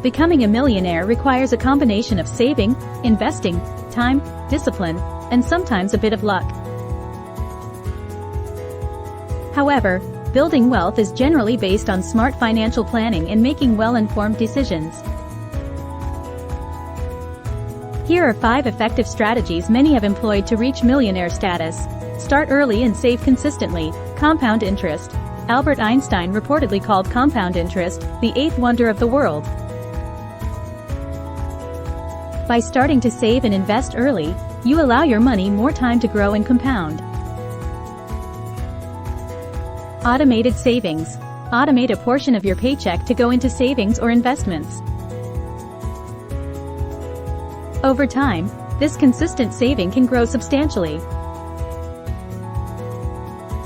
Becoming a millionaire requires a combination of saving, investing, time, discipline, and sometimes a bit of luck. However, building wealth is generally based on smart financial planning and making well-informed decisions. Here are 5 effective strategies many have employed to reach millionaire status. Start early and save consistently. Compound interest. Albert Einstein reportedly called compound interest the 8th wonder of the world. By starting to save and invest early, you allow your money more time to grow and compound. Automated savings. Automate a portion of your paycheck to go into savings or investments. Over time, this consistent saving can grow substantially.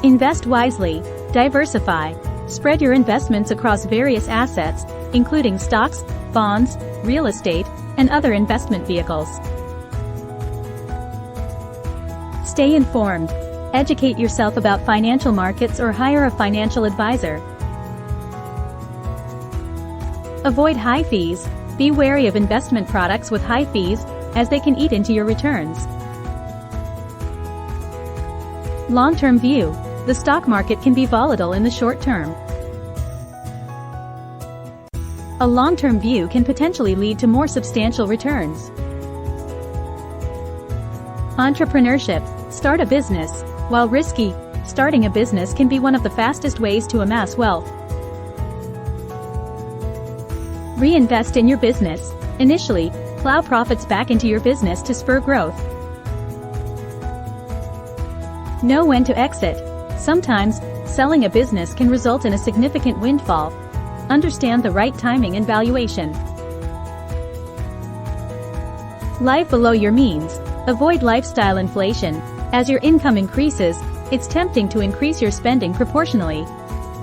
Invest wisely. Diversify. Spread your investments across various assets, including stocks, bonds, real estate, and other investment vehicles. Stay informed. Educate yourself about financial markets or hire a financial advisor. Avoid high fees. Be wary of investment products with high fees, as they can eat into your returns. Long-term view. The stock market can be volatile in the short term. A long-term view can potentially lead to more substantial returns. Entrepreneurship. Start a business. While risky, starting a business can be one of the fastest ways to amass wealth. Reinvest in your business. Initially, plow profits back into your business to spur growth. Know when to exit. Sometimes, selling a business can result in a significant windfall. Understand the right timing and valuation. Live below your means. Avoid lifestyle inflation. As your income increases, it's tempting to increase your spending proportionally.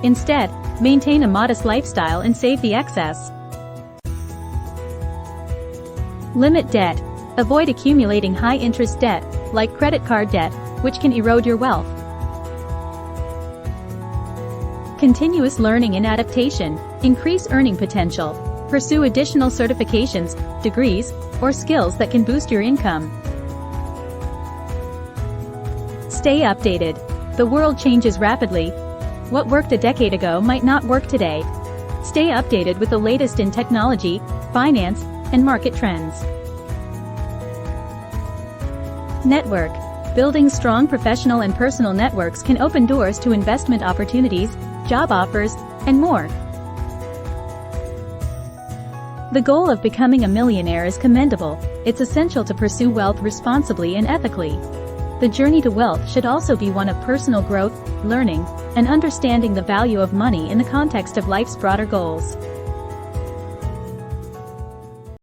Instead, maintain a modest lifestyle and save the excess. Limit debt. Avoid accumulating high-interest debt, like credit card debt, which can erode your wealth. Continuous learning and adaptation. Increase earning potential. Pursue additional certifications, degrees, or skills that can boost your income. Stay updated. The world changes rapidly. What worked a decade ago might not work today. Stay updated with the latest in technology, finance, and market trends. Network. Building strong professional and personal networks can open doors to investment opportunities, job offers, and more. The goal of becoming a millionaire is commendable. It's essential to pursue wealth responsibly and ethically. The journey to wealth should also be one of personal growth, learning, and understanding the value of money in the context of life's broader goals.